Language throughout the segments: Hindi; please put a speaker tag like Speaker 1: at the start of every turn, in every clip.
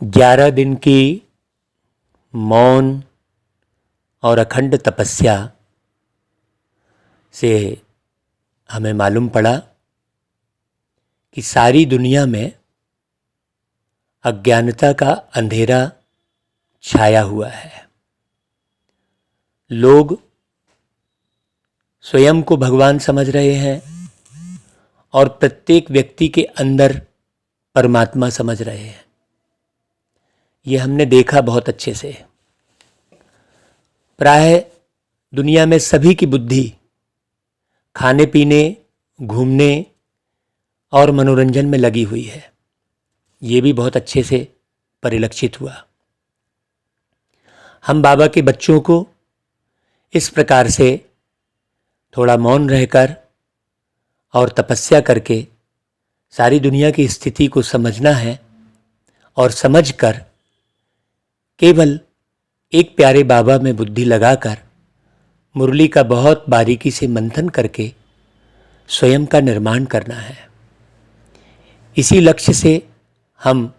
Speaker 1: 11 दिन की मौन और अखंड तपस्या से हमें मालूम पड़ा कि सारी दुनिया में अज्ञानता का अंधेरा छाया हुआ है। लोग स्वयं को भगवान समझ रहे हैं और प्रत्येक व्यक्ति के अंदर परमात्मा समझ रहे हैं। ये हमने देखा बहुत अच्छे से। प्राय दुनिया में सभी की बुद्धि खाने पीने, घूमने और मनोरंजन में लगी हुई है। ये भी बहुत अच्छे से परिलक्षित हुआ। हम बाबा के बच्चों को इस प्रकार से थोड़ा मौन रहकर और तपस्या करके सारी दुनिया की स्थिति को समझना है और समझकर केवल एक प्यारे बाबा में बुद्धि लगाकर मुरली का बहुत बारीकी से मंथन करके स्वयं का निर्माण करना है। इसी लक्ष्य से हम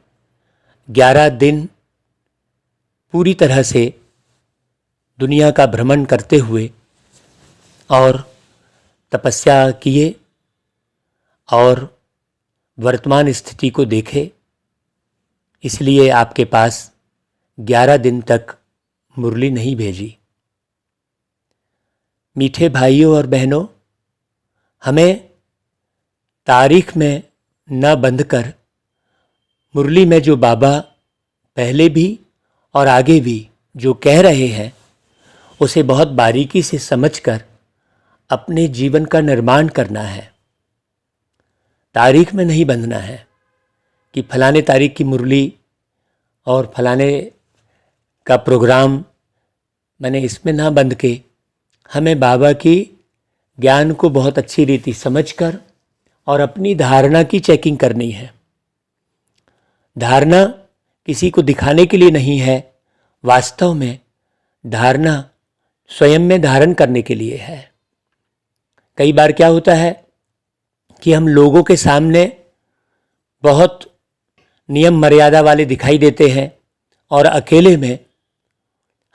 Speaker 1: 11 दिन पूरी तरह से दुनिया का भ्रमण करते हुए और तपस्या किए और वर्तमान स्थिति को देखे। इसलिए आपके पास 11 दिन तक मुरली नहीं भेजी। मीठे भाइयों और बहनों, हमें तारीख में न बंधकर मुरली में जो बाबा पहले भी और आगे भी जो कह रहे हैं उसे बहुत बारीकी से समझकर अपने जीवन का निर्माण करना है। तारीख में नहीं बंधना है कि फलाने तारीख की मुरली और फलाने का प्रोग्राम, मैंने इसमें ना बंध के हमें बाबा की ज्ञान को बहुत अच्छी रीति समझकर और अपनी धारणा की चेकिंग करनी है। धारणा किसी को दिखाने के लिए नहीं है, वास्तव में धारणा स्वयं में धारण करने के लिए है। कई बार क्या होता है कि हम लोगों के सामने बहुत नियम मर्यादा वाले दिखाई देते हैं और अकेले में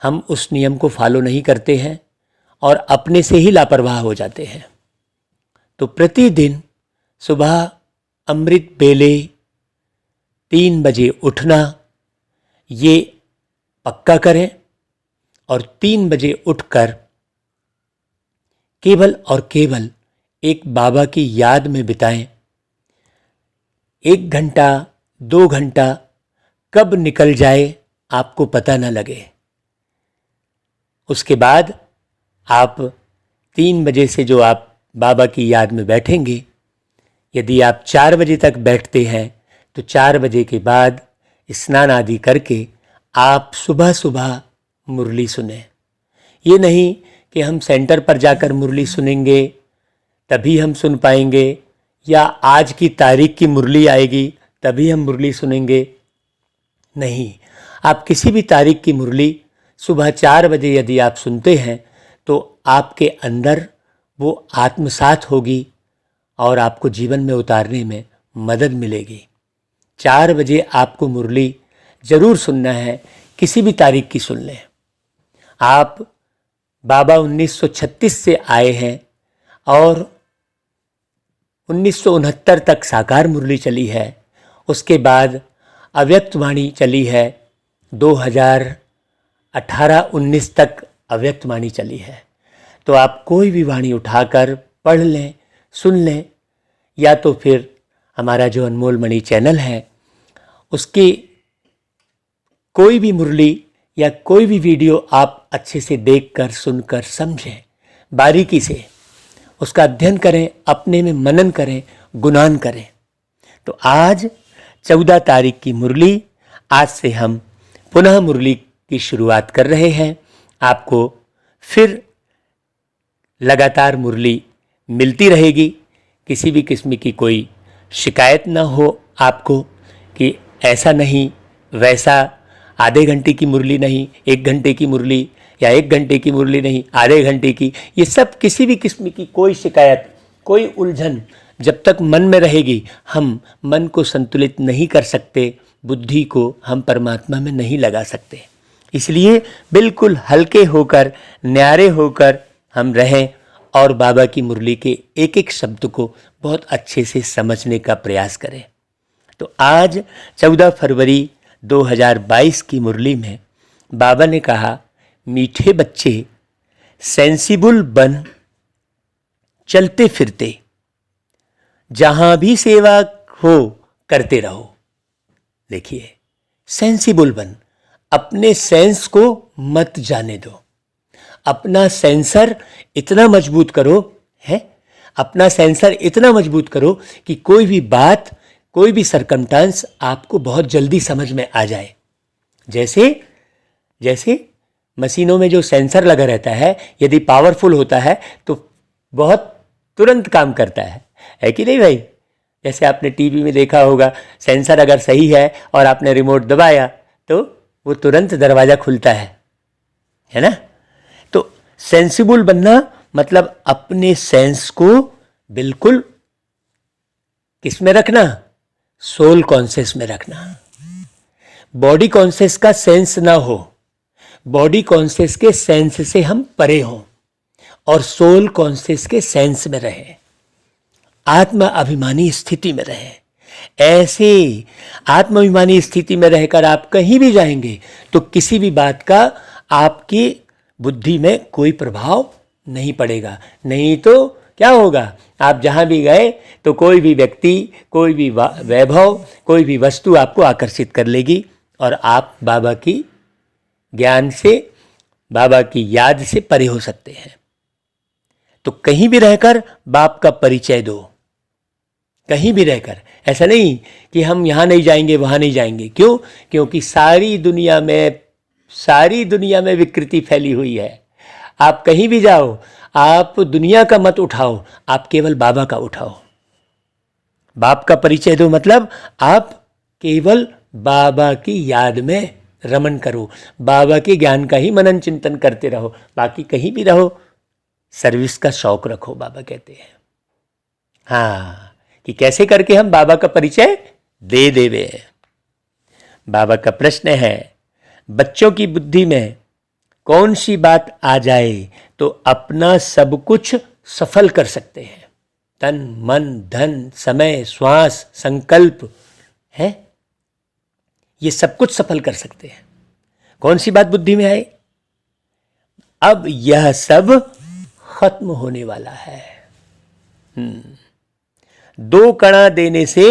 Speaker 1: हम उस नियम को फॉलो नहीं करते हैं और अपने से ही लापरवाह हो जाते हैं। तो प्रतिदिन सुबह अमृत बेले 3 बजे उठना, ये पक्का करें और 3 बजे उठकर केवल और केवल एक बाबा की याद में बिताएं। 1 घंटा 2 घंटा कब निकल जाए आपको पता न लगे। उसके बाद आप 3 बजे से जो आप बाबा की याद में बैठेंगे, यदि आप 4 बजे तक बैठते हैं तो 4 बजे के बाद स्नान आदि करके आप सुबह सुबह मुरली सुने। ये नहीं कि हम सेंटर पर जाकर मुरली सुनेंगे तभी हम सुन पाएंगे, या आज की तारीख की मुरली आएगी तभी हम मुरली सुनेंगे। नहीं, आप किसी भी तारीख की मुरली सुबह 4 बजे यदि आप सुनते हैं तो आपके अंदर वो आत्मसात होगी और आपको जीवन में उतारने में मदद मिलेगी। 4 बजे आपको मुरली ज़रूर सुनना है, किसी भी तारीख की सुन लें। आप बाबा 1936 से आए हैं और 1969 तक साकार मुरली चली है। उसके बाद अव्यक्त वाणी चली है। 2018-19 तक अव्यक्त वाणी चली है। तो आप कोई भी वाणी उठाकर पढ़ लें, सुन लें, या तो फिर हमारा जो अनमोल मणि चैनल है उसकी कोई भी मुरली या कोई भी वीडियो आप अच्छे से देखकर, सुनकर, समझें, बारीकी से उसका अध्ययन करें, अपने में मनन करें, गुणान करें। तो आज 14 तारीख की मुरली, आज से हम पुनः मुरली की शुरुआत कर रहे हैं। आपको फिर लगातार मुरली मिलती रहेगी। किसी भी किस्म की कोई शिकायत ना हो आपको कि ऐसा नहीं वैसा, आधे घंटे की मुरली नहीं 1 घंटे की मुरली, या 1 घंटे की मुरली नहीं आधे घंटे की। ये सब किसी भी किस्म की कोई शिकायत, कोई उलझन जब तक मन में रहेगी, हम मन को संतुलित नहीं कर सकते, बुद्धि को हम परमात्मा में नहीं लगा सकते। इसलिए बिल्कुल हल्के होकर, न्यारे होकर हम रहें और बाबा की मुरली के एक एक शब्द को बहुत अच्छे से समझने का प्रयास करें। तो आज 14 फरवरी 2022 की मुरली में बाबा ने कहा, मीठे बच्चे सेंसिबल बन, चलते फिरते जहां भी सेवा हो करते रहो। देखिए, सेंसिबल बन, अपने सेंस को मत जाने दो। अपना सेंसर इतना मजबूत करो, है, अपना सेंसर इतना मजबूत करो कि कोई भी बात, कोई भी सरकमस्टांस आपको बहुत जल्दी समझ में आ जाए। जैसे मशीनों में जो सेंसर लगा रहता है, यदि पावरफुल होता है तो बहुत तुरंत काम करता है कि नहीं भाई? जैसे आपने टीवी में देखा होगा, सेंसर अगर सही है और आपने रिमोट दबाया तो वो तुरंत दरवाज़ा खुलता है ना? तो सेंसिबल बनना मतलब अपने सेंस को बिल्कुल किस में रखना? सोल कॉन्शियस में रखना। बॉडी कॉन्शियस का सेंस ना हो, बॉडी कॉन्शियस के सेंस से हम परे हों और सोल कॉन्शियस के सेंस में रहें, आत्म अभिमानी स्थिति में रहें। ऐसे आत्माभिमानी स्थिति में रहकर आप कहीं भी जाएंगे तो किसी भी बात का आपकी बुद्धि में कोई प्रभाव नहीं पड़ेगा। नहीं तो क्या होगा? आप जहाँ भी गए तो कोई भी व्यक्ति, कोई भी वैभव, कोई भी वस्तु आपको आकर्षित कर लेगी और आप बाबा की ज्ञान से, बाबा की याद से परे हो सकते हैं। तो कहीं भी रहकर बाप का परिचय दो, कहीं भी रहकर। ऐसा नहीं कि हम यहाँ नहीं जाएंगे, वहाँ नहीं जाएंगे। क्यों? क्योंकि सारी दुनिया में विकृति फैली हुई है। आप कहीं भी जाओ, आप दुनिया का मत उठाओ, आप केवल बाबा का उठाओ। बाप का परिचय दो मतलब आप केवल बाबा की याद में रमन करो, बाबा के ज्ञान का ही मनन चिंतन करते रहो। बाकी कहीं भी रहो, सर्विस का शौक रखो, बाबा कहते हैं। हाँ, कि कैसे करके हम बाबा का परिचय दे देवे। बाबा का प्रश्न है, बच्चों की बुद्धि में कौन सी बात आ जाए तो अपना सब कुछ सफल कर सकते हैं? तन, मन, धन, समय, श्वास, संकल्प है, ये सब कुछ सफल कर सकते हैं। कौन सी बात बुद्धि में आए? अब यह सब खत्म होने वाला है। 2 कणा देने से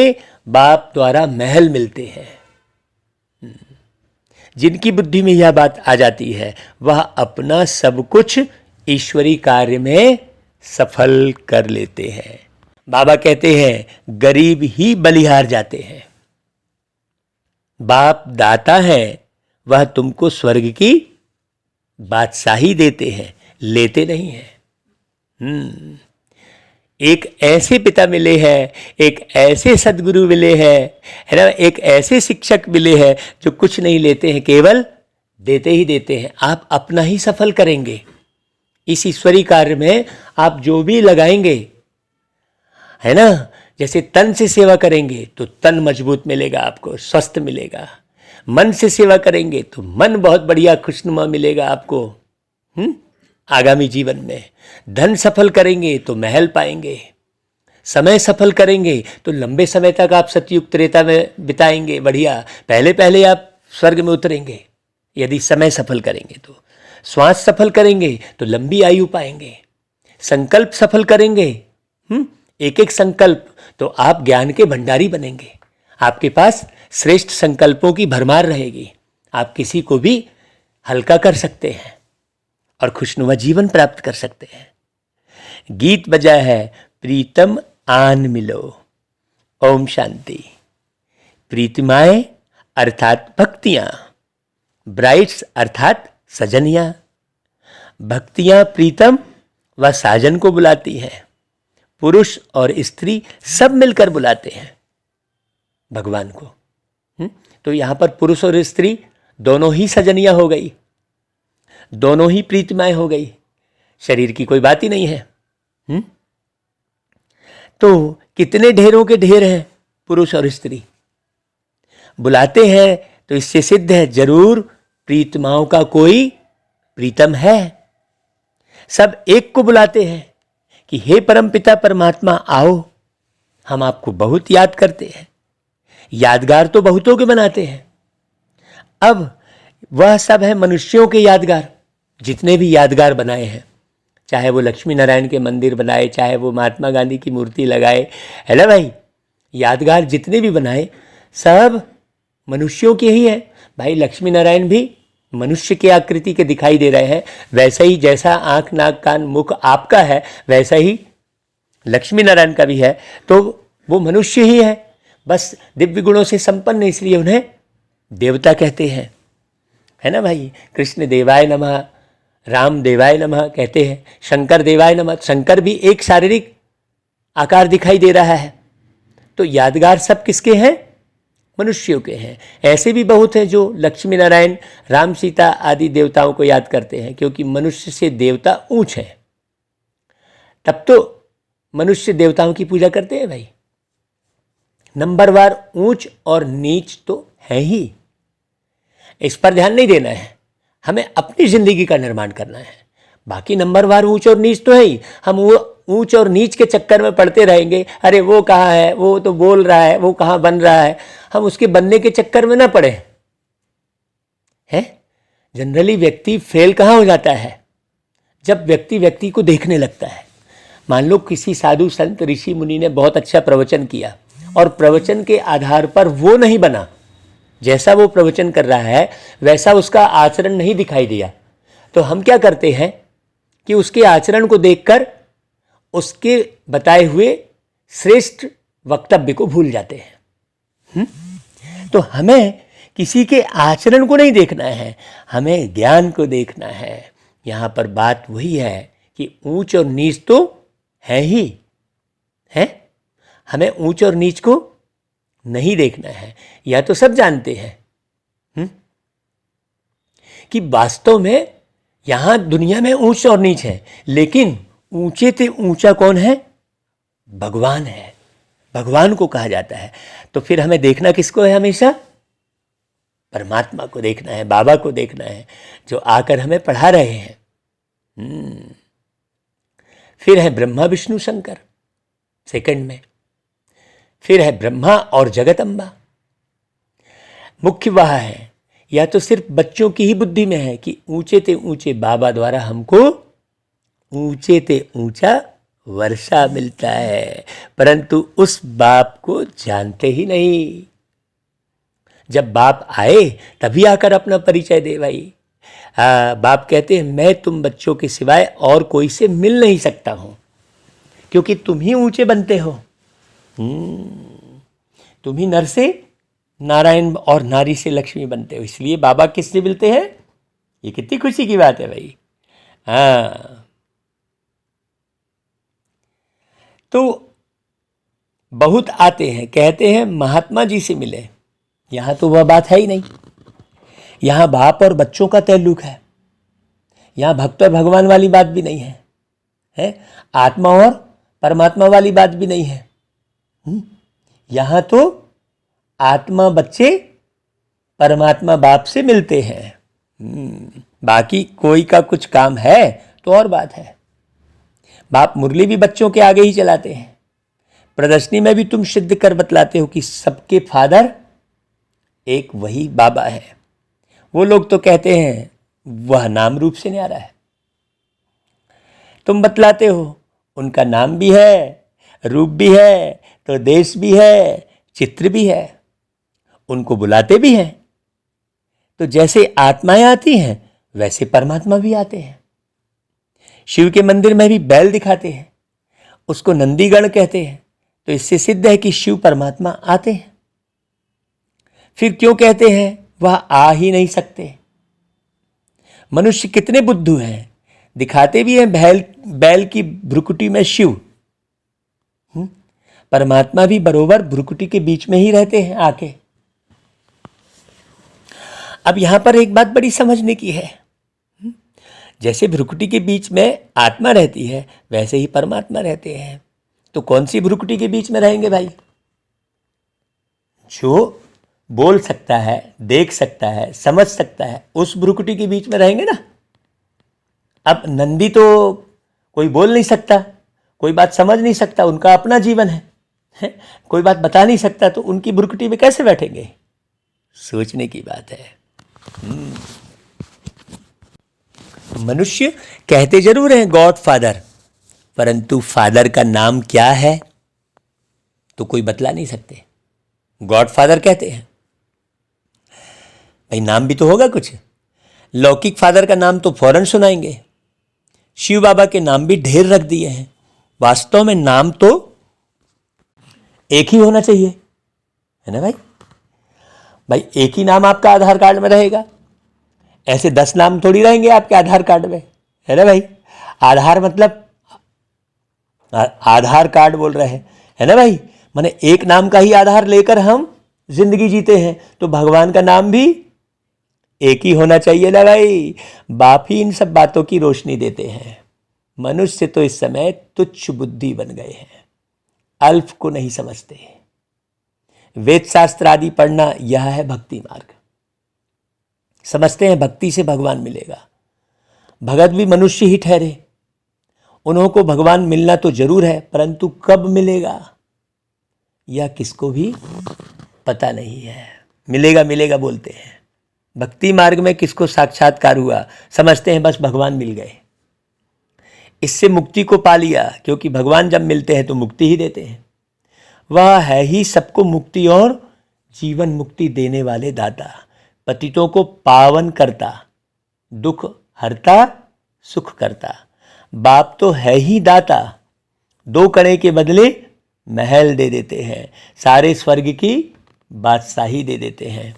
Speaker 1: बाप द्वारा महल मिलते हैं। जिनकी बुद्धि में यह बात आ जाती है वह अपना सब कुछ ईश्वरी कार्य में सफल कर लेते हैं। बाबा कहते हैं गरीब ही बलिहार जाते हैं। बाप दाता है, वह तुमको स्वर्ग की बादशाही देते हैं, लेते नहीं है। एक ऐसे पिता मिले हैं, एक ऐसे सदगुरु मिले हैं, है ना, एक ऐसे शिक्षक मिले हैं जो कुछ नहीं लेते हैं, केवल देते ही देते हैं। आप अपना ही सफल करेंगे। इस ईश्वरी कार्य में आप जो भी लगाएंगे, है ना, जैसे तन से सेवा करेंगे तो तन मजबूत मिलेगा, आपको स्वस्थ मिलेगा। मन से सेवा करेंगे तो मन बहुत बढ़िया खुशनुमा मिलेगा आपको आगामी जीवन में। धन सफल करेंगे तो महल पाएंगे। समय सफल करेंगे तो लंबे समय तक आप सतयुग त्रेता में बिताएंगे, बढ़िया। पहले आप स्वर्ग में उतरेंगे यदि समय सफल करेंगे तो। श्वास सफल करेंगे तो लंबी आयु पाएंगे। संकल्प सफल करेंगे, एक एक संकल्प, तो आप ज्ञान के भंडारी बनेंगे। आपके पास श्रेष्ठ संकल्पों की भरमार रहेगी। आप किसी को भी हल्का कर सकते हैं और खुशनुमा जीवन प्राप्त कर सकते हैं। गीत बजा है प्रीतम आन मिलो, ओम शांति। प्रीतिमाएं अर्थात भक्तियां, ब्राइड्स अर्थात सजनियां। भक्तियां प्रीतम व साजन को बुलाती हैं। पुरुष और स्त्री सब मिलकर बुलाते हैं भगवान को। तो यहां पर पुरुष और स्त्री दोनों ही सजनियां हो गई, दोनों ही प्रीतिमाएं हो गई। शरीर की कोई बात ही नहीं है। तो कितने ढेरों के ढेर हैं पुरुष और स्त्री। बुलाते हैं तो इससे सिद्ध है जरूर प्रीतमाओं का कोई प्रीतम है। सब एक को बुलाते हैं कि हे परमपिता परमात्मा आओ, हम आपको बहुत याद करते हैं। यादगार तो बहुतों के बनाते हैं। अब वह सब है मनुष्यों के यादगार, जितने भी यादगार बनाए हैं, चाहे वो लक्ष्मी नारायण के मंदिर बनाए, चाहे वो महात्मा गांधी की मूर्ति लगाए, है ना भाई। यादगार जितने भी बनाए सब मनुष्यों के ही है भाई। लक्ष्मी नारायण भी मनुष्य की आकृति के दिखाई दे रहे हैं, वैसा ही जैसा आंख नाक कान मुख आपका है वैसा ही लक्ष्मी नारायण का भी है। तो वो मनुष्य ही है, बस दिव्य गुणों से संपन्न, इसलिए उन्हें देवता कहते हैं, है ना भाई। कृष्ण देवाय नमः, राम देवाय नमः कहते हैं, शंकर देवाय नमः। शंकर भी एक शारीरिक आकार दिखाई दे रहा है। तो यादगार सब किसके हैं? मनुष्यों के हैं। ऐसे भी बहुत हैं जो लक्ष्मी नारायण, राम सीता आदि देवताओं को याद करते हैं, क्योंकि मनुष्य से देवता ऊंच है, तब तो मनुष्य देवताओं की पूजा करते हैं भाई। नंबरवार ऊंच और नीच तो है ही, इस पर ध्यान नहीं देना है। हमें अपनी जिंदगी का निर्माण करना है। बाकी नंबरवार ऊंच और नीच तो है ही। हम वो ऊंच और नीच के चक्कर में पड़ते रहेंगे, अरे वो कहाँ है, वो तो बोल रहा है, वो कहाँ बन रहा है, हम उसके बनने के चक्कर में ना पड़े हैं। जनरली व्यक्ति फेल कहाँ हो जाता है? जब व्यक्ति व्यक्ति को देखने लगता है। मान लो किसी साधु संत ऋषि मुनि ने बहुत अच्छा प्रवचन किया और प्रवचन के आधार पर वो नहीं बना, जैसा वो प्रवचन कर रहा है वैसा उसका आचरण नहीं दिखाई दिया, तो हम क्या करते हैं कि उसके आचरण को देखकर उसके बताए हुए श्रेष्ठ वक्तव्य को भूल जाते हैं। तो हमें किसी के आचरण को नहीं देखना है, हमें ज्ञान को देखना है। यहाँ पर बात वही है कि ऊंच और नीच तो है ही है, हमें ऊंच और नीच को नहीं देखना है। यह तो सब जानते हैं कि वास्तव में यहां दुनिया में ऊंच और नीच है, लेकिन ऊंचे से ऊंचा कौन है? भगवान है। भगवान को कहा जाता है। तो फिर हमें देखना किसको है? हमेशा परमात्मा को देखना है, बाबा को देखना है, जो आकर हमें पढ़ा रहे हैं। फिर है ब्रह्मा विष्णु शंकर सेकंड में, फिर है ब्रह्मा और जगदम्बा। मुख्य वह है, या तो सिर्फ बच्चों की ही बुद्धि में है कि ऊंचे ते ऊंचे बाबा द्वारा हमको ऊंचे ते ऊंचा वर्षा मिलता है, परंतु उस बाप को जानते ही नहीं। जब बाप आए तभी आकर अपना परिचय दे भाई। बाप कहते हैं मैं तुम बच्चों के सिवाय और कोई से मिल नहीं सकता हूं, क्योंकि तुम ही ऊंचे बनते हो। तुम ही नर से नारायण और नारी से लक्ष्मी बनते हो, इसलिए बाबा किससे मिलते हैं? ये कितनी खुशी की बात है भाई। तो बहुत आते हैं, कहते हैं महात्मा जी से मिले। यहां तो वह बात है ही नहीं। यहां बाप और बच्चों का ताल्लुक है। यहां भक्त और भगवान वाली बात भी नहीं है, आत्मा और परमात्मा वाली बात भी नहीं है। यहां तो आत्मा बच्चे परमात्मा बाप से मिलते हैं। बाकी कोई का कुछ काम है तो और बात है। बाप मुरली भी बच्चों के आगे ही चलाते हैं। प्रदर्शनी में भी तुम सिद्ध कर बतलाते हो कि सबके फादर एक वही बाबा है। वो लोग तो कहते हैं वह नाम रूप से न्यारा है। तुम बतलाते हो उनका नाम भी है, रूप भी है, तो देश भी है, चित्र भी है, उनको बुलाते भी हैं। तो जैसे आत्माएं आती हैं वैसे परमात्मा भी आते हैं। शिव के मंदिर में भी बैल दिखाते हैं, उसको नंदीगण कहते हैं। तो इससे सिद्ध है कि शिव परमात्मा आते हैं। फिर क्यों कहते हैं वह आ ही नहीं सकते? मनुष्य कितने बुद्धू हैं, दिखाते भी हैं बैल की भ्रुकुटी में शिव। परमात्मा भी बरोबर भ्रुकुटी के बीच में ही रहते हैं आके। अब यहां पर एक बात बड़ी समझने की है। जैसे भ्रुकुटी के बीच में आत्मा रहती है वैसे ही परमात्मा रहते हैं। तो कौन सी भ्रुकुटी के बीच में रहेंगे भाई? जो बोल सकता है, देख सकता है, समझ सकता है, उस भ्रुकुटी के बीच में रहेंगे ना। अब नंदी तो कोई बोल नहीं सकता, कोई बात समझ नहीं सकता, उनका अपना जीवन है, कोई बात बता नहीं सकता, तो उनकी भ्रुकुटी में कैसे बैठेंगे? सोचने की बात है। मनुष्य कहते जरूर हैं गॉड फादर, परंतु फादर का नाम क्या है तो कोई बतला नहीं सकते। गॉड फादर कहते हैं, भाई नाम भी तो होगा कुछ। लौकिक फादर का नाम तो फौरन सुनाएंगे, शिव बाबा के नाम भी ढेर रख दिए हैं। वास्तव में नाम तो एक ही होना चाहिए, है ना भाई? भाई एक ही नाम आपका आधार कार्ड में रहेगा, ऐसे 10 नाम थोड़ी रहेंगे आपके आधार कार्ड में, है ना भाई? आधार मतलब आधार कार्ड बोल रहे हैं, है ना भाई? माने एक नाम का ही आधार लेकर हम जिंदगी जीते हैं, तो भगवान का नाम भी एक ही होना चाहिए ना भाई? बाप ही इन सब बातों की रोशनी देते हैं। मनुष्य तो इस समय तुच्छ बुद्धि बन गए हैं, अल्प को नहीं समझते। वेद शास्त्र आदि पढ़ना यह है भक्ति मार्ग। समझते हैं भक्ति से भगवान मिलेगा। भगत भी मनुष्य ही ठहरे, उन्हों को भगवान मिलना तो जरूर है, परंतु कब मिलेगा यह किसको भी पता नहीं है। मिलेगा मिलेगा बोलते हैं, भक्ति मार्ग में किसको साक्षात्कार हुआ? समझते हैं बस भगवान मिल गए, इससे मुक्ति को पा लिया, क्योंकि भगवान जब मिलते हैं तो मुक्ति ही देते हैं। वह है ही सबको मुक्ति और जीवन मुक्ति देने वाले दाता, पतितों को पावन करता, दुख हरता, सुख करता। बाप तो है ही दाता, 2 कणे के बदले महल दे देते हैं, सारे स्वर्ग की बादशाही दे देते हैं।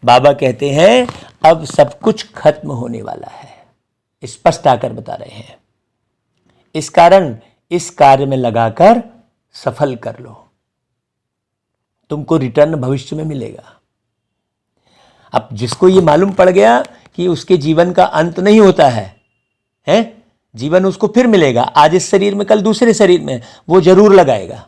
Speaker 1: बाबा कहते हैं अब सब कुछ खत्म होने वाला है, स्पष्ट आकर बता रहे हैं। इस कारण इस कार्य में लगाकर सफल कर लो, तुमको रिटर्न भविष्य में मिलेगा। अब जिसको ये मालूम पड़ गया कि उसके जीवन का अंत नहीं होता है, जीवन उसको फिर मिलेगा, आज इस शरीर में कल दूसरे शरीर में, वो जरूर लगाएगा।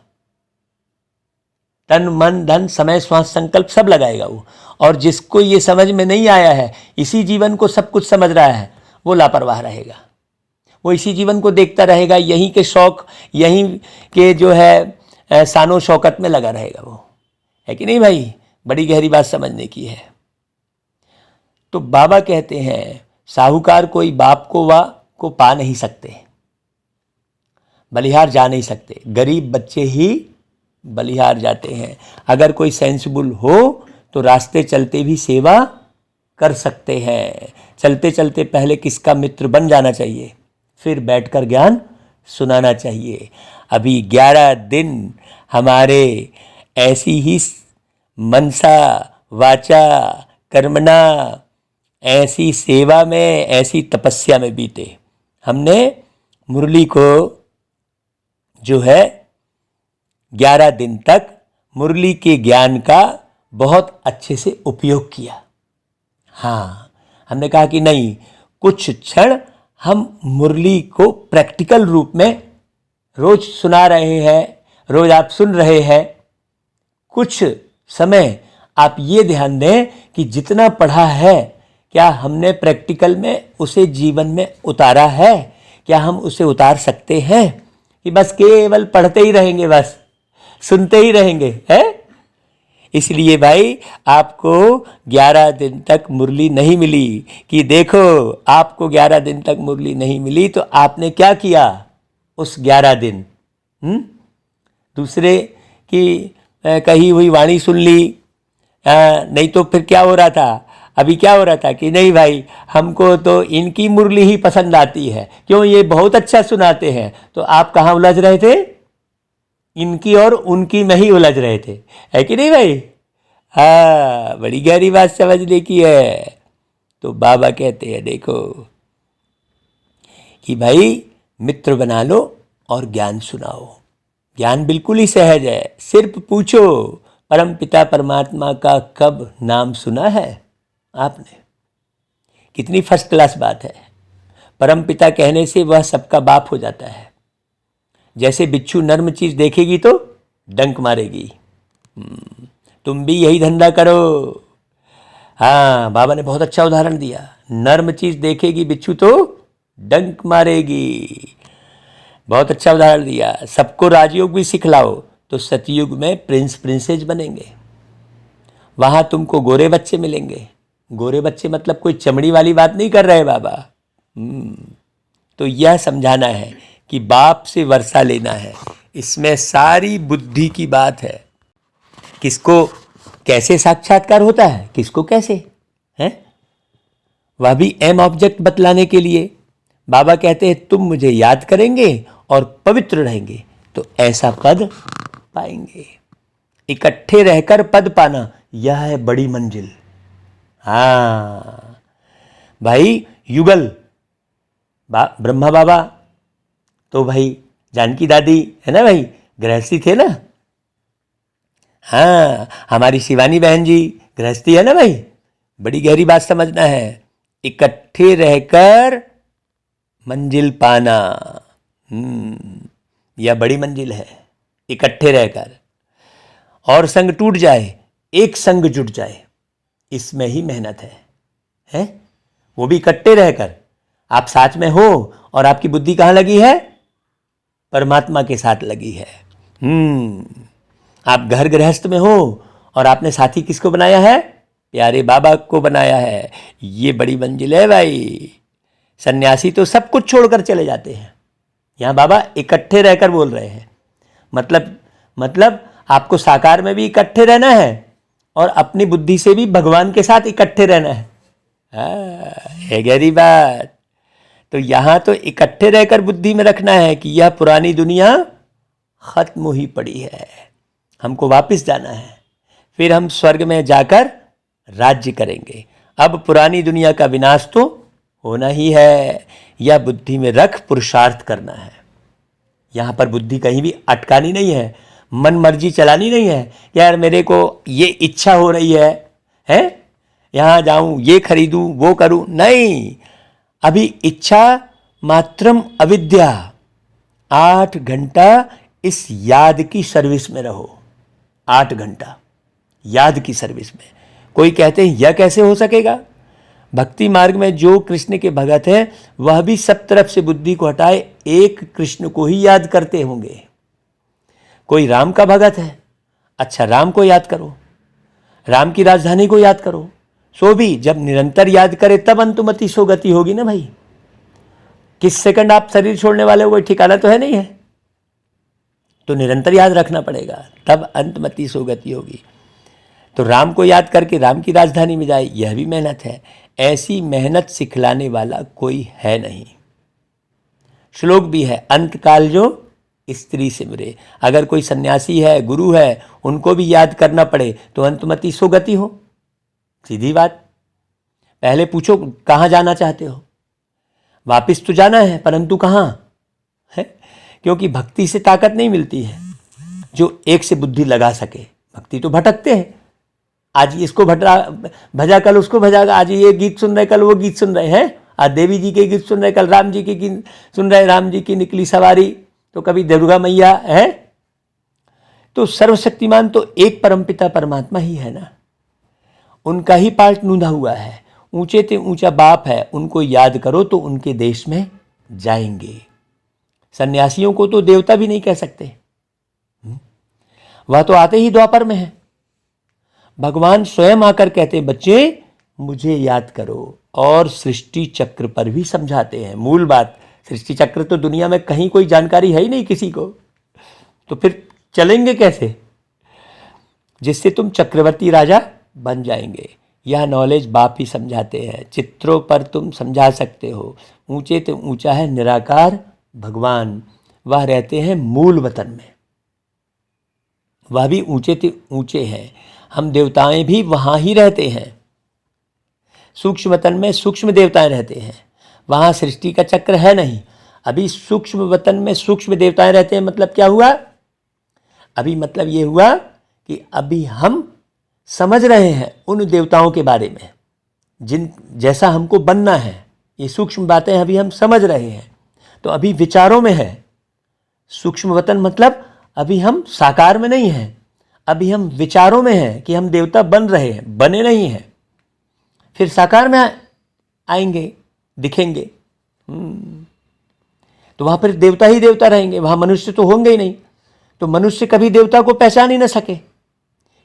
Speaker 1: तन मन धन समय श्वास संकल्प सब लगाएगा वो। और जिसको ये समझ में नहीं आया है, इसी जीवन को सब कुछ समझ रहा है, वो लापरवाह रहेगा। वो इसी जीवन को देखता रहेगा, यहीं के शौक, यहीं के जो है शानो शौकत में लगा रहेगा वो, है कि नहीं भाई? बड़ी गहरी बात समझने की है। तो बाबा कहते हैं साहूकार कोई बाप को पा नहीं सकते, बलिहार जा नहीं सकते, गरीब बच्चे ही बलिहार जाते हैं। अगर कोई सेंसिबल हो तो रास्ते चलते भी सेवा कर सकते हैं। चलते चलते पहले किसका मित्र बन जाना चाहिए, फिर बैठकर ज्ञान सुनाना चाहिए। अभी 11 दिन हमारे ऐसी ही मनसा वाचा कर्मणा, ऐसी सेवा में, ऐसी तपस्या में बीते। हमने मुरली को जो है 11 दिन तक मुरली के ज्ञान का बहुत अच्छे से उपयोग किया। हाँ, हमने कहा कि नहीं, कुछ क्षण हम मुरली को प्रैक्टिकल रूप में रोज सुना रहे हैं, रोज आप सुन रहे हैं। कुछ समय आप ये ध्यान दें कि जितना पढ़ा है, क्या हमने प्रैक्टिकल में उसे जीवन में उतारा है? क्या हम उसे उतार सकते हैं कि बस केवल पढ़ते ही रहेंगे, बस सुनते ही रहेंगे, है? इसलिए भाई आपको 11 दिन तक मुरली नहीं मिली कि देखो आपको 11 दिन तक मुरली नहीं मिली तो आपने क्या किया उस 11 दिन? दूसरे की कही हुई वाणी सुन ली, नहीं तो फिर क्या हो रहा था? अभी क्या हो रहा था कि नहीं भाई हमको तो इनकी मुरली ही पसंद आती है, क्यों, ये बहुत अच्छा सुनाते हैं। तो आप कहाँ उलझ रहे थे? इनकी और उनकी में ही उलझ रहे थे, है कि नहीं भाई? हाँ, बड़ी गहरी बात समझने की है। तो बाबा कहते हैं देखो कि भाई मित्र बना लो और ज्ञान सुनाओ। ज्ञान बिल्कुल ही सहज है, सिर्फ पूछो परम पिता परमात्मा का कब नाम सुना है आपने? कितनी फर्स्ट क्लास बात है। परम पिता कहने से वह सबका बाप हो जाता है। जैसे बिच्छू नर्म चीज देखेगी तो डंक मारेगी, तुम भी यही धंधा करो। हाँ, बाबा ने बहुत अच्छा उदाहरण दिया, नर्म चीज देखेगी बिच्छू तो डंक मारेगी। बहुत अच्छा उदाहरण दिया। सबको राजयोग भी सिखलाओ तो सतयुग में प्रिंस प्रिंसेस बनेंगे। वहां तुमको गोरे बच्चे मिलेंगे। गोरे बच्चे मतलब कोई चमड़ी वाली बात नहीं कर रहे बाबा। तो यह समझाना है कि बाप से वर्षा लेना है, इसमें सारी बुद्धि की बात है। किसको कैसे साक्षात्कार होता है, किसको कैसे है, वह भी एम ऑब्जेक्ट बतलाने के लिए। बाबा कहते हैं तुम मुझे याद करेंगे और पवित्र रहेंगे तो ऐसा पद पाएंगे। इकट्ठे रहकर पद पाना, यह है बड़ी मंजिल। हाँ भाई, युगल ब्रह्मा बाबा तो भाई जानकी दादी है ना भाई, गृहस्थी थे ना। हाँ, हमारी शिवानी बहन जी गृहस्थी है ना भाई। बड़ी गहरी बात समझना है, इकट्ठे रहकर मंजिल पाना। यह बड़ी मंजिल है, इकट्ठे रहकर। और संग टूट जाए, एक संग जुट जाए, इसमें ही मेहनत है? वो भी इकट्ठे रहकर। आप साथ में हो और आपकी बुद्धि कहाँ लगी है? परमात्मा के साथ लगी है। आप घर गृहस्थ में हो और आपने साथी किसको बनाया है? प्यारे बाबा को बनाया है। ये बड़ी मंजिल है भाई। सन्यासी तो सब कुछ छोड़कर चले जाते हैं, यहाँ बाबा इकट्ठे रहकर बोल रहे हैं। मतलब आपको साकार में भी इकट्ठे रहना है और अपनी बुद्धि से भी भगवान के साथ इकट्ठे रहना है। है गहरी बात। तो यहां तो इकट्ठे रहकर बुद्धि में रखना है कि यह पुरानी दुनिया खत्म हुई पड़ी है, हमको वापस जाना है, फिर हम स्वर्ग में जाकर राज्य करेंगे। अब पुरानी दुनिया का विनाश तो होना ही है, यह बुद्धि में रख पुरुषार्थ करना है। यहां पर बुद्धि कहीं भी अटकानी नहीं है, मन मर्जी चलानी नहीं है। यार मेरे को ये इच्छा हो रही है यहां जाऊं, ये खरीदूं, वो करूं, नहीं। अभी इच्छा मात्रम अविद्या। 8 घंटा इस याद की सर्विस में रहो। 8 घंटा याद की सर्विस में। कोई कहते हैं यह कैसे हो सकेगा? भक्ति मार्ग में जो कृष्ण के भगत है वह भी सब तरफ से बुद्धि को हटाए एक कृष्ण को ही याद करते होंगे। कोई राम का भगत है, अच्छा राम को याद करो, राम की राजधानी को याद करो। सो भी जब निरंतर याद करे तब अंतुमति सो गति होगी ना भाई। किस सेकंड आप शरीर छोड़ने वाले हो कोई ठिकाना तो है नहीं है, तो निरंतर याद रखना पड़ेगा, तब अंतमति सो गति होगी। तो राम को याद करके राम की राजधानी में जाए, यह भी मेहनत है। ऐसी मेहनत सिखलाने वाला कोई है नहीं। श्लोक भी है, अंतकाल जो स्त्री से मिले। अगर कोई सन्यासी है, गुरु है, उनको भी याद करना पड़े तो अंतमति सो गति हो। सीधी बात। पहले पूछो कहाँ जाना चाहते हो? वापिस तो जाना है, परंतु कहाँ है? क्योंकि भक्ति से ताकत नहीं मिलती है जो एक से बुद्धि लगा सके। भक्ति तो भटकते हैं, आज इसको भजा कल उसको भजा, आज ये गीत सुन रहे कल वो गीत सुन रहे हैं, आज देवी जी के गीत सुन रहे कल राम जी के गीत सुन रहे, राम जी की निकली सवारी तो कभी दुर्गा मैया है। तो सर्वशक्तिमान तो एक परमपिता परमात्मा ही है ना, उनका ही पार्ट नूंधा हुआ है। ऊंचे ते ऊंचा बाप है, उनको याद करो तो उनके देश में जाएंगे। सन्यासियों को तो देवता भी नहीं कह सकते, वह तो आते ही द्वापर में है। भगवान स्वयं आकर कहते बच्चे मुझे याद करो, और सृष्टि चक्र पर भी समझाते हैं। मूल बात, सृष्टि चक्र तो दुनिया में कहीं कोई जानकारी है ही नहीं किसी को, तो फिर चलेंगे कैसे जिससे तुम चक्रवर्ती राजा बन जाएंगे। यह नॉलेज बाप ही समझाते हैं। चित्रों पर तुम समझा सकते हो। ऊंचे तो ऊंचा है निराकार भगवान, वह रहते हैं मूल वतन में, वह भी ऊंचे ते ऊंचे हैं। हम देवताएं भी वहां ही रहते हैं। सूक्ष्म वतन में सूक्ष्म देवताएं रहते हैं, वहां सृष्टि का चक्र है नहीं। अभी सूक्ष्म वतन में सूक्ष्म देवताएं रहते हैं। मतलब क्या हुआ? अभी मतलब ये हुआ कि अभी हम समझ रहे हैं उन देवताओं के बारे में जिन जैसा हमको बनना है। ये सूक्ष्म बातें अभी हम समझ रहे हैं, तो अभी विचारों में है। सूक्ष्म वतन मतलब अभी हम साकार में नहीं हैं, अभी हम विचारों में हैं कि हम देवता बन रहे हैं, बने नहीं हैं। फिर साकार में आएंगे, दिखेंगे, तो वहां पर देवता ही देवता रहेंगे, वहां मनुष्य तो होंगे ही नहीं। तो मनुष्य कभी देवता को पहचान ही ना सके,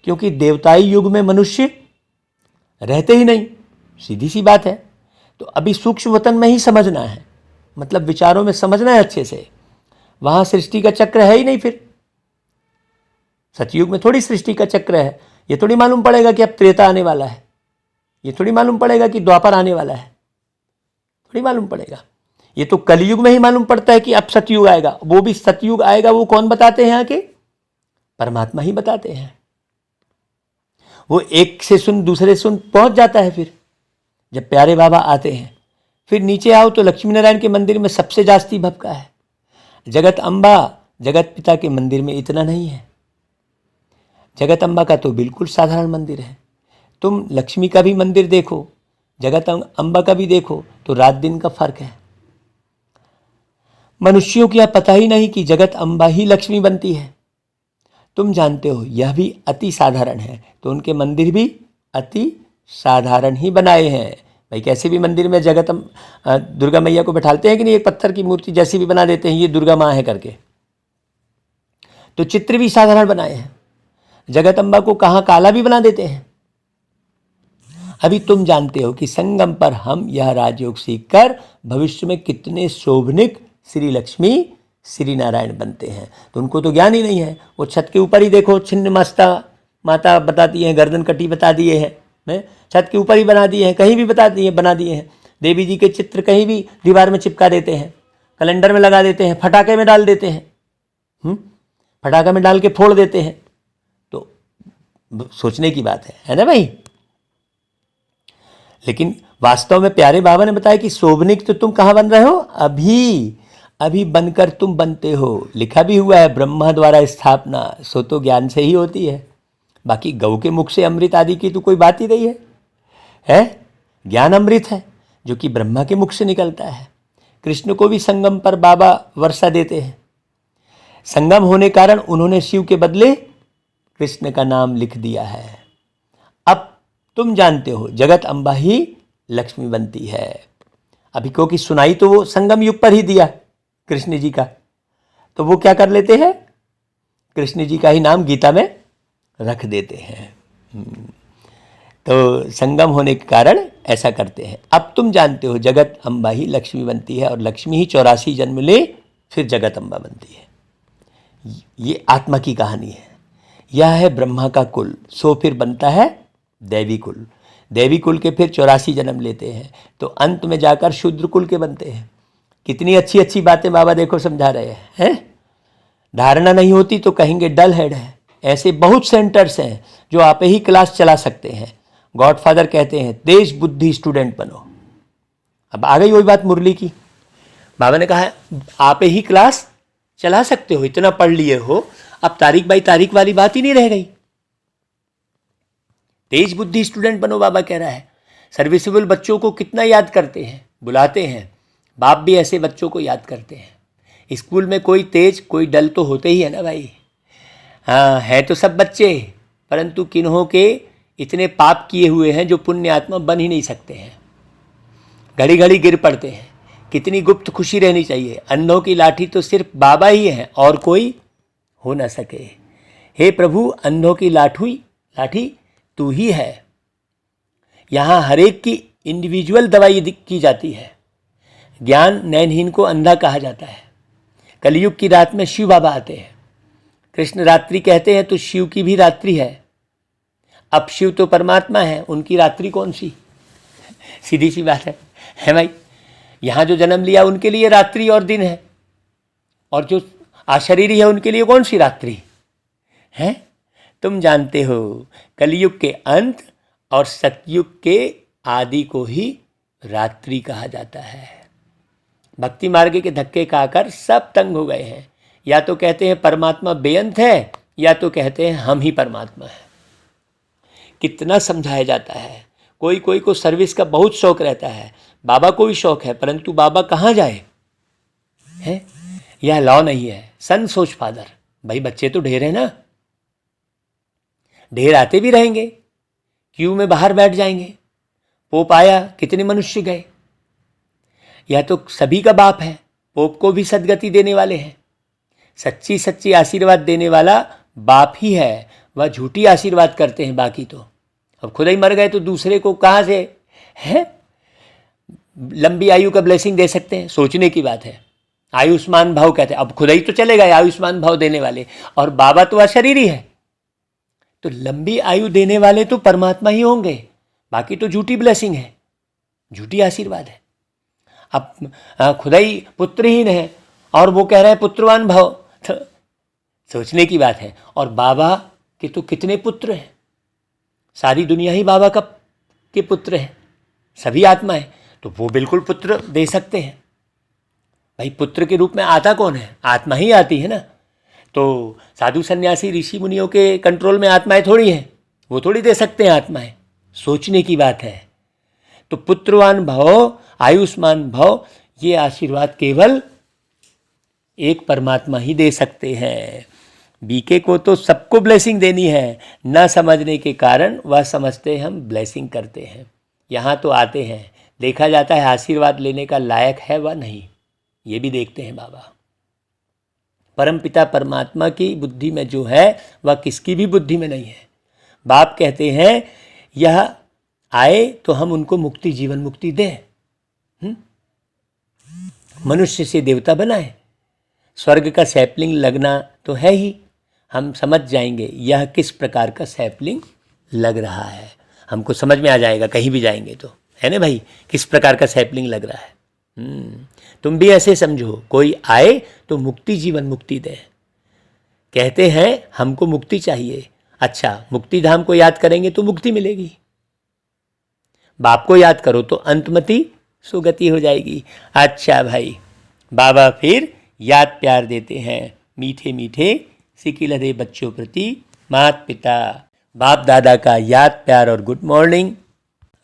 Speaker 1: क्योंकि देवताई युग में मनुष्य रहते ही नहीं, सीधी सी बात है। तो अभी सूक्ष्म वतन में ही समझना है, मतलब विचारों में समझना है अच्छे से। वहां सृष्टि का चक्र है ही नहीं। फिर सतयुग में थोड़ी सृष्टि का चक्र है। ये थोड़ी मालूम पड़ेगा कि अब त्रेता आने वाला है, ये थोड़ी मालूम पड़ेगा कि द्वापर आने वाला है, थोड़ी मालूम पड़ेगा। ये तो कलयुग में ही मालूम पड़ता है कि अब सतयुग आएगा। वो भी सतयुग आएगा, वो कौन बताते हैं? यहाँ के परमात्मा ही बताते हैं। वो एक से सुन दूसरे सुन पहुंच जाता है। फिर जब प्यारे बाबा आते हैं, फिर नीचे आओ तो लक्ष्मी नारायण के मंदिर में सबसे जास्ती भपका है। जगत अम्बा, जगत पिता के मंदिर में इतना नहीं है। जगत अम्बा का तो बिल्कुल साधारण मंदिर है। तुम लक्ष्मी का भी मंदिर देखो, जगत अम्बा का भी देखो, तो रात दिन का फर्क है। मनुष्यों को यह पता ही नहीं कि जगत अम्बा ही लक्ष्मी बनती है। तुम जानते हो यह भी अति साधारण है, तो उनके मंदिर भी अति साधारण ही बनाए हैं। भाई कैसे भी मंदिर में जगत दुर्गा मैया को बैठाते हैं कि नहीं, एक पत्थर की मूर्ति जैसी भी बना देते हैं, ये दुर्गा माँ है करके। तो चित्र भी साधारण बनाए हैं। जगत अम्बा को कहाँ काला भी बना देते हैं। अभी तुम जानते हो कि संगम पर हम यह राजयोग सीखकर भविष्य में कितने शोभनिक श्री लक्ष्मी श्री नारायण बनते हैं। तो उनको तो ज्ञान ही नहीं है। वो छत के ऊपर ही देखो, छिन्न मस्ता माता बता दिए हैं, गर्दन कटी बता दिए हैं, छत के ऊपर ही बना दिए हैं, कहीं भी बना दिए हैं। देवी जी के चित्र कहीं भी दीवार में चिपका देते हैं, कैलेंडर में लगा देते हैं, फटाके में डाल देते हैं, फटाका में डाल के फोड़ देते हैं। तो सोचने की बात है ना भाई। लेकिन वास्तव में प्यारे बाबा ने बताया कि शोभनिक तो तुम कहाँ बन रहे हो, अभी बनकर तुम बनते हो। लिखा भी हुआ है, ब्रह्मा द्वारा स्थापना सो तो ज्ञान से ही होती है। बाकी गौ के मुख से अमृत आदि की तो कोई बात ही नहीं है। ज्ञान अमृत है जो कि ब्रह्मा के मुख से निकलता है। कृष्ण को भी संगम पर बाबा वर्षा देते हैं। संगम होने कारण उन्होंने शिव के बदले कृष्ण का नाम लिख दिया है। अब तुम जानते हो जगत अम्बा ही लक्ष्मी बनती है। अभी क्योंकि सुनाई तो वो संगम युग पर ही दिया कृष्ण जी का, तो वो क्या कर लेते हैं, कृष्ण जी का ही नाम गीता में रख देते हैं। तो संगम होने के कारण ऐसा करते हैं। अब तुम जानते हो जगत अम्बा ही लक्ष्मी बनती है, और लक्ष्मी ही 84 जन्म ले फिर जगत अम्बा बनती है। ये आत्मा की कहानी है। यह है ब्रह्मा का कुल, सो फिर बनता है दैवी कुल। दैवी कुल के फिर 84 जन्म लेते हैं, तो अंत में जाकर शूद्र कुल के बनते हैं। कितनी अच्छी अच्छी बातें बाबा देखो समझा रहे हैं। धारणा नहीं होती तो कहेंगे डल हेड है। ऐसे बहुत सेंटर्स हैं जो आप ही क्लास चला सकते हैं। गॉडफादर कहते हैं तेज बुद्धि स्टूडेंट बनो। अब आ गई वही बात मुरली की। बाबा ने कहा आप ही क्लास चला सकते हो, इतना पढ़ लिए हो, अब तारीख बाई तारीख वाली बात ही नहीं रह गई। तेज बुद्धि स्टूडेंट बनो बाबा कह रहा है। सर्विसेबल बच्चों को कितना याद करते हैं, बुलाते हैं। बाप भी ऐसे बच्चों को याद करते हैं। स्कूल में कोई तेज कोई डल तो होते ही है ना भाई। हाँ, है तो सब बच्चे, परंतु किन्हों के इतने पाप किए हुए हैं जो पुण्य आत्मा बन ही नहीं सकते हैं। घड़ी घड़ी गिर पड़ते हैं। कितनी गुप्त खुशी रहनी चाहिए। अंधों की लाठी तो सिर्फ बाबा ही है और कोई हो ना सके। हे प्रभु, अंधों की लाठी तू ही है। यहाँ हर एक की इंडिविजुअल दवाई की जाती है। ज्ञान नैनहीन को अंधा कहा जाता है। कलयुग की रात में शिव बाबा आते हैं। कृष्ण रात्रि कहते हैं तो शिव की भी रात्रि है। अब शिव तो परमात्मा है, उनकी रात्रि कौन सी? सीधी सी बात है भाई। यहाँ जो जन्म लिया उनके लिए रात्रि और दिन है, और जो अशरीरी है उनके लिए कौन सी रात्रि है? तुम जानते हो कलयुग के अंत और सतयुग के आदि को ही रात्रि कहा जाता है। भक्ति मार्ग के धक्के खाकर सब तंग हो गए हैं। या तो कहते हैं परमात्मा बेअंत है, या तो कहते हैं हम ही परमात्मा है। कितना समझाया जाता है। कोई कोई को सर्विस का बहुत शौक रहता है, बाबा को भी शौक है, परंतु बाबा कहाँ जाए है? यह लॉ नहीं है। सन सोच फादर, भाई बच्चे तो ढेर है ना, ढेर आते भी रहेंगे, क्यू में बाहर बैठ जाएंगे। पोप आया, कितने मनुष्य गए। यह तो सभी का बाप है, पोप को भी सदगति देने वाले हैं। सच्ची सच्ची आशीर्वाद देने वाला बाप ही है, वह झूठी आशीर्वाद करते हैं बाकी तो। अब खुद ही मर गए तो दूसरे को कहाँ से है लंबी आयु का ब्लेसिंग दे सकते हैं। सोचने की बात है। आयुष्मान भाव कहते हैं, अब खुद ही तो चले गए आयुष्मान भाव देने वाले, और बाबा तो अशरीरी है। तो लंबी आयु देने वाले तो परमात्मा ही होंगे, बाकी तो झूठी ब्लेसिंग है, झूठी आशीर्वाद है। अब खुदा ही पुत्रहीन है और वो कह रहे हैं पुत्रवान भव, तो सोचने की बात है। और बाबा के तो कितने पुत्र हैं, सारी दुनिया ही बाबा का के पुत्र है, सभी आत्मा है, तो वो बिल्कुल पुत्र दे सकते हैं। भाई पुत्र के रूप में आता कौन है, आत्मा ही आती है ना। तो साधु सन्यासी ऋषि मुनियों के कंट्रोल में आत्माएं थोड़ी हैं, वो थोड़ी दे सकते हैं आत्माएं। सोचने की बात है। तो पुत्रवान भव, आयुष्मान भव, ये आशीर्वाद केवल एक परमात्मा ही दे सकते हैं। बीके को तो सबको ब्लेसिंग देनी है, न समझने के कारण वह समझते हम ब्लेसिंग करते हैं। यहाँ तो आते हैं, देखा जाता है आशीर्वाद लेने का लायक है वह नहीं, ये भी देखते हैं बाबा। परमपिता परमात्मा की बुद्धि में जो है वह किसकी भी बुद्धि में नहीं है। बाप कहते हैं यह आए तो हम उनको मुक्ति, जीवन मुक्ति दें, मनुष्य से देवता बनाए। स्वर्ग का सैपलिंग लगना तो है ही, हम समझ जाएंगे यह किस प्रकार का सैपलिंग लग रहा है, हमको समझ में आ जाएगा कहीं भी जाएंगे तो, है ना भाई, किस प्रकार का सैपलिंग लग रहा है। तुम भी ऐसे समझो, कोई आए तो मुक्ति, जीवन मुक्ति दे। कहते हैं हमको मुक्ति चाहिए, अच्छा मुक्ति धाम को याद करेंगे तो मुक्ति मिलेगी, बाप को याद करो तो अंतमति सुगति हो जाएगी। अच्छा भाई, बाबा फिर याद प्यार देते हैं, मीठे मीठे सिकिलधे बच्चों प्रति माता पिता बाप दादा का याद प्यार और गुड मॉर्निंग।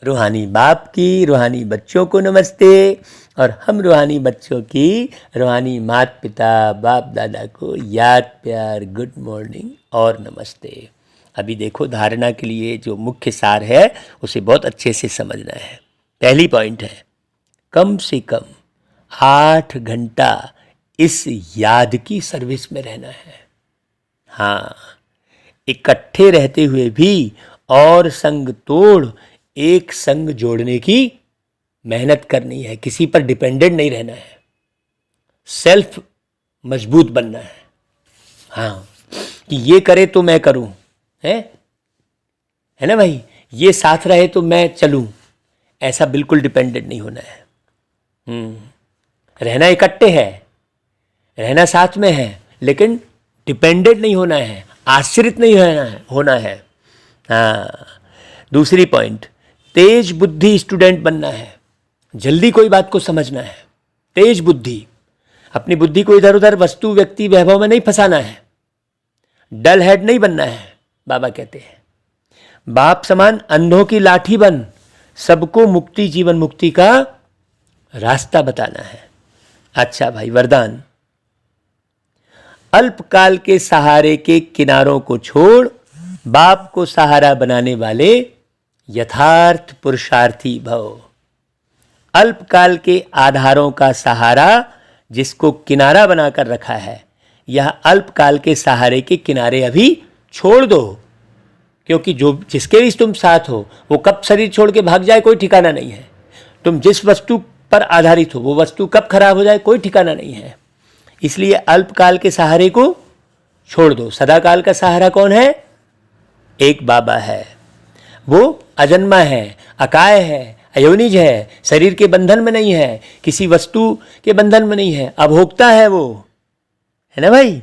Speaker 1: रूहानी बाप की रूहानी बच्चों को नमस्ते, और हम रूहानी बच्चों की रूहानी माता पिता बाप दादा को याद प्यार गुड मॉर्निंग और नमस्ते। अभी देखो, धारणा के लिए जो मुख्य सार है उसे बहुत अच्छे से समझना है। पहली पॉइंट है, कम से कम 8 घंटा इस याद की सर्विस में रहना है। हाँ, इकट्ठे रहते हुए भी और संग तोड़ एक संग जोड़ने की मेहनत करनी है, किसी पर डिपेंडेंट नहीं रहना है, सेल्फ मजबूत बनना है। हाँ, कि ये करे तो मैं करूं, है ना भाई, ये साथ रहे तो मैं चलूं, ऐसा बिल्कुल डिपेंडेंट नहीं होना है। रहना इकट्ठे है, रहना साथ में है, लेकिन डिपेंडेंट नहीं होना है, आश्रित नहीं होना है। हाँ, दूसरी पॉइंट, तेज बुद्धि स्टूडेंट बनना है, जल्दी कोई बात को समझना है, तेज बुद्धि, अपनी बुद्धि को इधर उधर वस्तु व्यक्ति वैभव में नहीं फंसाना है, डल हेड नहीं बनना है। बाबा कहते हैं बाप समान अंधों की लाठी बन, सबको मुक्ति जीवन मुक्ति का रास्ता बताना है। अच्छा भाई, वरदान, अल्पकाल के सहारे के किनारों को छोड़ बाप को सहारा बनाने वाले यथार्थ पुरुषार्थी भव। अल्पकाल के आधारों का सहारा जिसको किनारा बनाकर रखा है, यह अल्पकाल के सहारे के किनारे अभी छोड़ दो, क्योंकि जो जिसके भी तुम साथ हो वो कब शरीर छोड़ के भाग जाए कोई ठिकाना नहीं है। तुम जिस वस्तु पर आधारित हो वो वस्तु कब खराब हो जाए कोई ठिकाना नहीं है। इसलिए अल्पकाल के सहारे को छोड़ दो। सदाकाल का सहारा कौन है? एक बाबा है, वो अजन्मा है, अकाय है, अयोनिज है, शरीर के बंधन में नहीं है, किसी वस्तु के बंधन में नहीं है, अभोक्ता है वो, है ना भाई।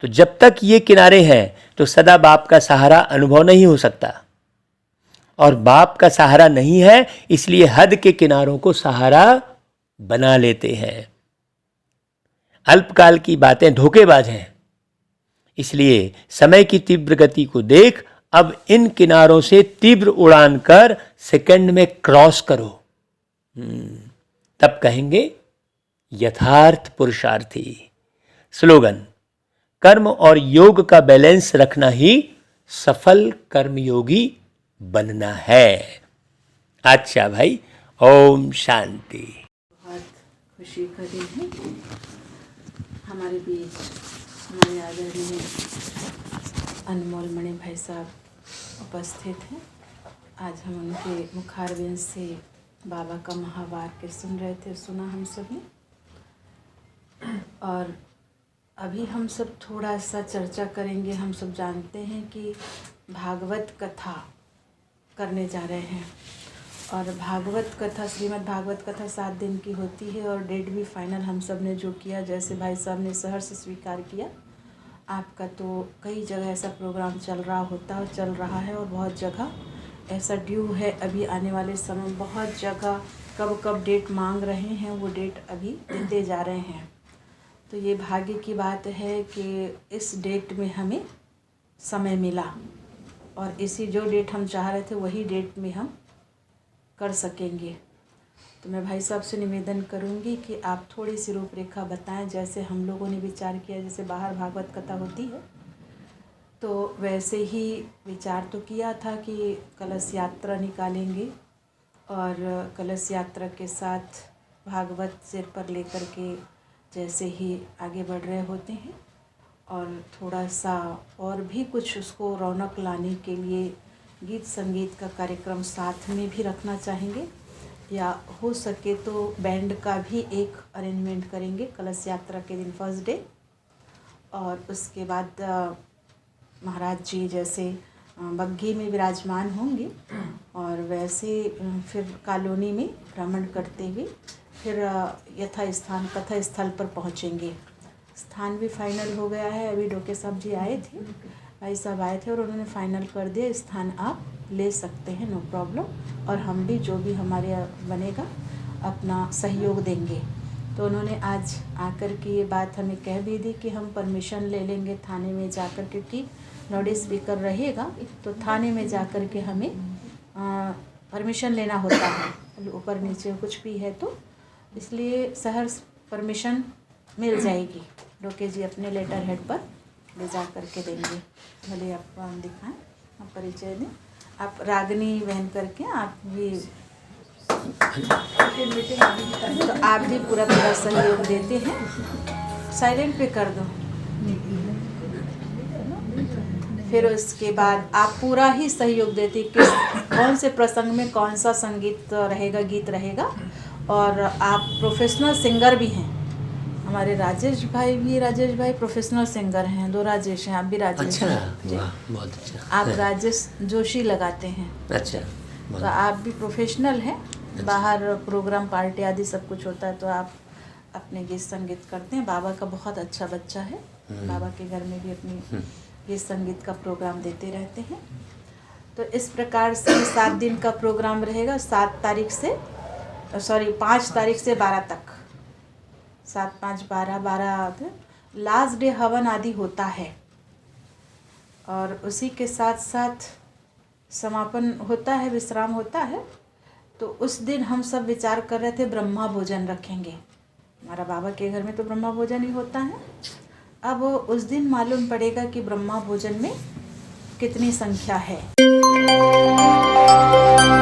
Speaker 1: तो जब तक ये किनारे हैं तो सदा बाप का सहारा अनुभव नहीं हो सकता, और बाप का सहारा नहीं है इसलिए हद के किनारों को सहारा बना लेते हैं। अल्पकाल की बातें धोखेबाज हैं, इसलिए समय की तीव्र गति को देख अब इन किनारों से तीव्र उड़ान कर सेकंड में क्रॉस करो, तब कहेंगे यथार्थ पुरुषार्थी। स्लोगन, कर्म और योग का बैलेंस रखना ही सफल कर्मयोगी बनना है। अच्छा भाई, ओम शांति।
Speaker 2: बहुत खुशी का दिन है। हमारे बीच हमारे आदरणीय अनमोल मणि भाई साहब उपस्थित हैं। आज हम उनके मुखारविंद से बाबा का महावाक्य सुन रहे थे, सुना हम सभी। और अभी हम सब थोड़ा सा चर्चा करेंगे। हम सब जानते हैं कि भागवत कथा करने जा रहे हैं और भागवत कथा, श्रीमद् भागवत कथा 7 दिन की होती है और डेट भी फाइनल हम सब ने जो किया, जैसे भाई साहब ने सहर्ष स्वीकार किया। आपका तो कई जगह ऐसा प्रोग्राम चल रहा है और बहुत जगह ऐसा ड्यू है। अभी आने वाले समय बहुत जगह कब डेट मांग रहे हैं, वो डेट अभी देते जा रहे हैं। तो ये भाग्य की बात है कि इस डेट में हमें समय मिला और इसी जो डेट हम चाह रहे थे वही डेट में हम कर सकेंगे। तो मैं भाई साहब से निवेदन करूंगी कि आप थोड़ी सी रूपरेखा बताएं। जैसे हम लोगों ने विचार किया, जैसे बाहर भागवत कथा होती है तो वैसे ही विचार तो किया था कि कलश यात्रा निकालेंगे और कलश यात्रा के साथ भागवत सिर पर लेकर के जैसे ही आगे बढ़ रहे होते हैं और थोड़ा सा और भी कुछ उसको रौनक लाने के लिए गीत संगीत का कार्यक्रम साथ में भी रखना चाहेंगे, या हो सके तो बैंड का भी एक अरेंजमेंट करेंगे कलश यात्रा के दिन फर्स्ट डे। और उसके बाद महाराज जी जैसे बग्घी में विराजमान होंगे और वैसे फिर कॉलोनी में भ्रमण करते हुए फिर यथा स्थान कथा स्थल पर पहुंचेंगे। स्थान भी फाइनल हो गया है। अभी डोके साहब जी आए थे, भाई साहब आए थे और उन्होंने फाइनल कर दिया, स्थान आप ले सकते हैं, नो प्रॉब्लम। और हम भी जो भी हमारे बनेगा अपना सहयोग देंगे। तो उन्होंने आज आकर के ये बात हमें कह भी दी कि हम परमिशन ले लेंगे थाने में जाकर, क्योंकि लाउड स्पीकर रहेगा तो थाने में जाकर के हमें परमिशन लेना होता है, ऊपर नीचे कुछ भी है तो इसलिए सहर्ष परमिशन मिल जाएगी। डोके जी अपने लेटर हेड पर ले जा करके देंगे। भले आप दिखाएं, आप परिचय दें। आप रागनी बहन करके आप भी तो आप भी पूरा सहयोग देते हैं। साइलेंट पे कर दो। फिर उसके बाद आप पूरा ही सहयोग देते किस कौन से प्रसंग में कौन सा संगीत रहेगा, गीत रहेगा। और आप प्रोफेशनल सिंगर भी हैं। हमारे राजेश भाई प्रोफेशनल सिंगर हैं। 2 राजेश हैं, आप भी राजेश
Speaker 1: अच्छा,
Speaker 2: हैं।
Speaker 1: वाह, बहुत अच्छा।
Speaker 2: आप राजेश जोशी लगाते हैं।
Speaker 1: अच्छा,
Speaker 2: तो आप भी प्रोफेशनल हैं। बाहर प्रोग्राम पार्टी आदि सब कुछ होता है तो आप अपने गीत संगीत करते हैं। बाबा का बहुत अच्छा बच्चा है। बाबा के घर में भी अपनी गीत संगीत का प्रोग्राम देते रहते हैं। तो इस प्रकार से 7 दिन का प्रोग्राम रहेगा। 5 तारीख से 12 तक, 7, 5, 12 लास्ट डे हवन आदि होता है और उसी के साथ साथ समापन होता है, विश्राम होता है। तो उस दिन हम सब विचार कर रहे थे ब्रह्मा भोजन रखेंगे। हमारा बाबा के घर में तो ब्रह्मा भोजन ही होता है। अब उस दिन मालूम पड़ेगा कि ब्रह्मा भोजन में कितनी संख्या है।